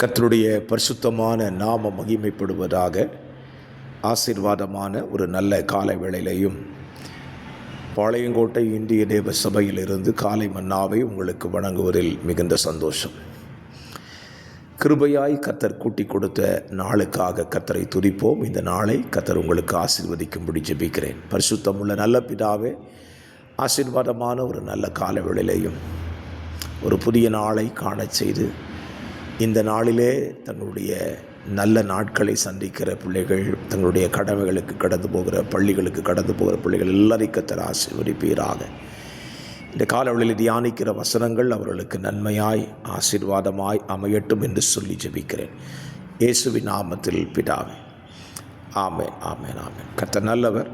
கர்த்தருடைய பரிசுத்தமான நாம மகிமைப்படுவதாக. ஆசீர்வாதமான ஒரு நல்ல காலை வேளையிலையும் பாளையங்கோட்டை இந்திய தேவ சபையிலிருந்து காலை மன்னாவை உங்களுக்கு வழங்குவதில் மிகுந்த சந்தோஷம். கிருபையாய் கர்த்தர் கூட்டி கொடுத்த நாளுக்காக கர்த்தரை துதிப்போம். இந்த நாளை கர்த்தர் உங்களுக்கு ஆசீர்வதிக்கும்படி ஜெபிக்கிறேன். பரிசுத்தமுள்ள நல்ல பிதாவே, ஆசீர்வாதமான ஒரு நல்ல காலை வேளையிலையும் ஒரு புதிய நாளை காணச் செய்து இந்த நாளிலே தங்களுடைய நல்ல நாட்களை சந்திக்கிற பிள்ளைகள், தங்களுடைய கடமைகளுக்கு கடந்து போகிற, பள்ளிகளுக்கு கடந்து போகிற பிள்ளைகள் எல்லாரையும் கர்த்தர் ஆசீர்வதிப்பீராக. இந்த காலவெளியில் தியானிக்கிற வசனங்கள் அவர்களுக்கு நன்மையாய் ஆசீர்வாதமாய் அமையட்டும் என்று சொல்லி ஜெபிக்கிறேன். இயேசுவின் நாமத்தில் பிதாவே, ஆமென், ஆமென், ஆமென். கர்த்தர் நல்லவர்.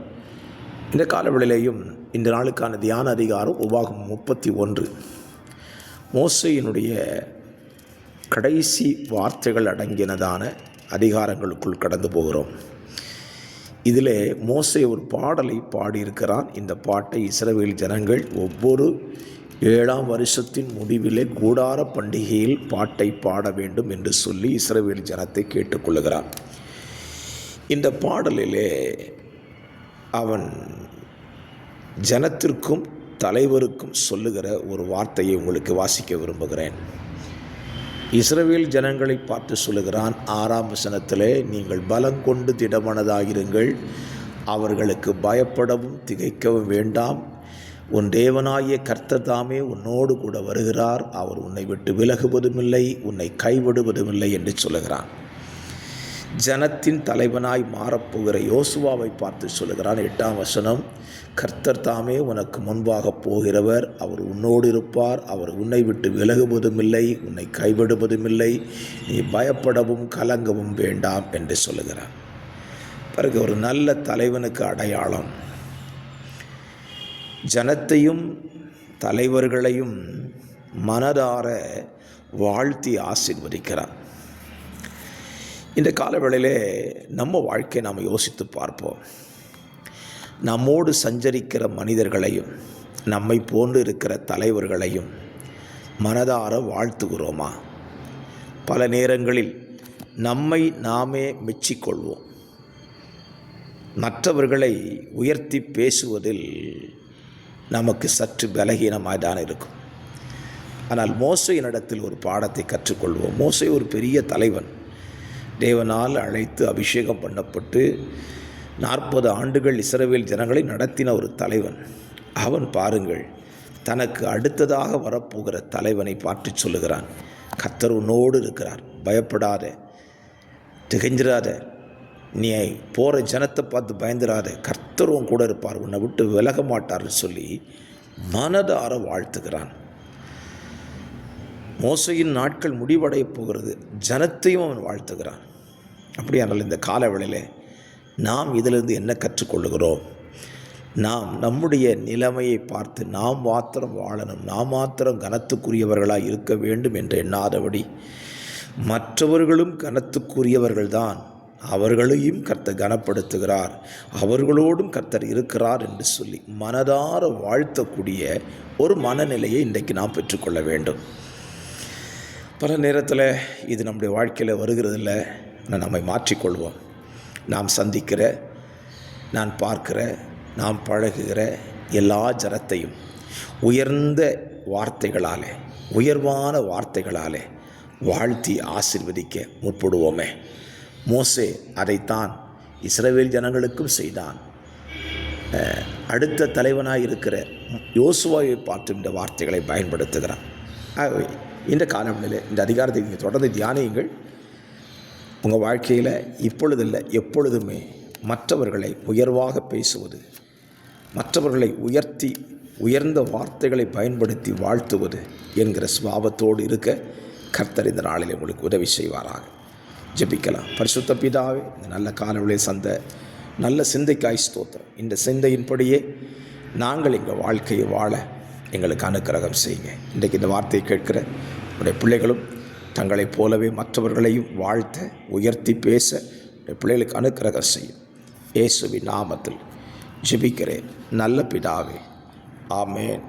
இந்த காலவெளியிலேயும் இந்த நாளுக்கான தியான அதிகாரம் உபாகமம் 31. மோசேயினுடைய கடைசி வார்த்தைகள் அடங்கினதான அதிகாரங்களுக்குள் கடந்து போகிறோம். இதில் மோசே ஒரு பாடலை பாடியிருக்கிறான். இந்த பாட்டை இஸ்ரவேல் ஜனங்கள் ஒவ்வொரு 7ஆம் வருஷத்தின் முடிவிலே கூடார பண்டிகையில் பாட்டை பாட வேண்டும் என்று சொல்லி இஸ்ரவேல் ஜனத்தை கேட்டுக்கொள்ளுகிறான். இந்த பாடலிலே அவன் ஜனத்திற்கும் தலைவருக்கும் சொல்லுகிற ஒரு வார்த்தையை உங்களுக்கு வாசிக்க விரும்புகிறேன். இஸ்ரவேல் ஜனங்களை பார்த்து சொல்லுகிறான். 6ஆம் வசனத்திலே, நீங்கள் பலங்கொண்டு திடமனதாயிருங்கள், அவர்களுக்கு பயப்படவும் திகைக்கவும் வேண்டாம். உன் தேவனாகிய கர்த்தர் தாமே உன்னோடு கூட வருகிறார், அவர் உன்னை விட்டு விலகுவதுமில்லை, உன்னை கைவிடுவதுமில்லை என்று சொல்லுகிறான். ஜனத்தின் தலைவனாய் மாறப்போகிற யோசுவாவை பார்த்து சொல்லுகிறான். 8ஆம் வசனம், கர்த்தர் தாமே உனக்கு முன்பாக போகிறவர், அவர் உன்னோடு இருப்பார், அவர் உன்னை விட்டு விலகுவதுமில்லை, உன்னை கைவிடுவதுமில்லை, நீ பயப்படவும் கலங்கவும் வேண்டாம் என்று சொல்லுகிறார். பிறகு ஒரு நல்ல தலைவனுக்கு அடையாளம், ஜனத்தையும் தலைவர்களையும் மனதார வாழ்த்தி ஆசீர்வதிக்கிறார். இந்த காலவேளையிலே நம்ம வாழ்க்கையை நாம் யோசித்து பார்ப்போம். நம்மோடு சஞ்சரிக்கிற மனிதர்களையும் நம்மை போன்று இருக்கிற தலைவர்களையும் மனதார வாழ்த்துகிறோமா? பல நேரங்களில் நம்மை நாமே மெச்சிக்கொள்வோம். மற்றவர்களை உயர்த்தி பேசுவதில் நமக்கு சற்று பலகீனமாக தான் இருக்கும். ஆனால் மோசேயினிடத்தில் ஒரு பாடத்தை கற்றுக்கொள்வோம். மோசே ஒரு பெரிய தலைவன், தேவனால் அழைத்து அபிஷேகம் பண்ணப்பட்டு 40 ஆண்டுகள் இஸ்ரவேல் ஜனங்களை நடத்தின ஒரு தலைவன். அவன் பாருங்கள், தனக்கு அடுத்ததாக வரப்போகிற தலைவனை பார்த்து சொல்லுகிறான், கர்த்தர் உன்னோடு இருக்கிறார், பயப்படாத, திகைஞ்சிராத, நீ போகிற ஜனத்தை பார்த்து பயந்துராத, கர்த்தர் உன் கூட இருப்பார், உன்னை விட்டு விலக மாட்டார்னு சொல்லி மனதார வாழ்த்துகிறான். மோசையின் நாட்கள் முடிவடைய போகிறது, ஜனத்தையும் அவன் வாழ்த்துகிறான். அப்படியானால் இந்த காலவேளையிலே நாம் இதிலிருந்து என்ன கற்றுக்கொள்ளுகிறோம்? நாம் நம்முடைய நிலைமையை பார்த்து நாம் மாத்திரம் வாழணும், நாம் மாத்திரம் கனத்துக்குரியவர்களாக இருக்க வேண்டும் என்று எண்ணாதபடி மற்றவர்களும் கனத்துக்குரியவர்கள்தான், அவர்களையும் கர்த்தர் கனப்படுத்துகிறார், அவர்களோடும் கர்த்தர் இருக்கிறார் என்று சொல்லி மனதார வாழ்த்தக்கூடிய ஒரு மனநிலையை இன்றைக்கு நாம் பெற்றுக்கொள்ள வேண்டும். பல நேரத்தில் இது நம்முடைய வாழ்க்கையில் வருகிறதில்ல. நம்மை மாற்றிக்கொள்வோம். நாம் சந்திக்கிற, நான் பார்க்கிற, நாம் பழகுகிற எல்லா ஜனத்தையும் உயர்ந்த வார்த்தைகளாலே, உயர்வான வார்த்தைகளாலே வாழ்த்தி ஆசீர்வதிக்க முற்படுவோமே. மோசே அதைத்தான் இஸ்ரவேல் ஜனங்களுக்கும் செய்தான். அடுத்த தலைவனாக இருக்கிற யோசுவாவை பார்த்து இந்த வார்த்தைகளை பயன்படுத்துகிறான். ஆகவே இந்த காலங்களில் இந்த அதிகாரத்தை நீங்கள் தொடர்ந்து தியானியுங்கள். உங்கள் வாழ்க்கையில் இப்பொழுதில்லை, எப்பொழுதுமே மற்றவர்களை உயர்வாக பேசுவது, மற்றவர்களை உயர்த்தி உயர்ந்த வார்த்தைகளை பயன்படுத்தி வாழ்த்துவது என்கிற சுபாவத்தோடு இருக்க கர்த்தர் இந்த நாளில் உங்களுக்கு உதவி செய்வாராக. ஜெபிக்கலாம். பரிசுத்த பிதாவே, இந்த நல்ல காலவெளியை நல்ல சிந்தைக்காய் ஸ்தோத்திரம். இந்த சிந்தையின்படியே நாங்கள் எங்கள் வாழ்க்கையை வாழ எங்களுக்கு அனுக்கிரகம் செய்யுங்க. இன்றைக்கு இந்த வார்த்தையை கேட்கிற உடைய பிள்ளைகளும் தங்களைப் போலவே மற்றவர்களையும் வாழ்த்த, உயர்த்தி பேச பிள்ளைகளுக்கு அனுக்கிரகம் செய்யும். இயேசுவின் நாமத்தில் ஜெபிக்கிறேன் நல்ல பிதாவே, ஆமென்,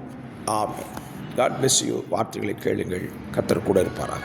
ஆமென். God bless you. வார்த்தைகளை கேளுங்கள். கர்த்தர் கூட இருப்பாராக.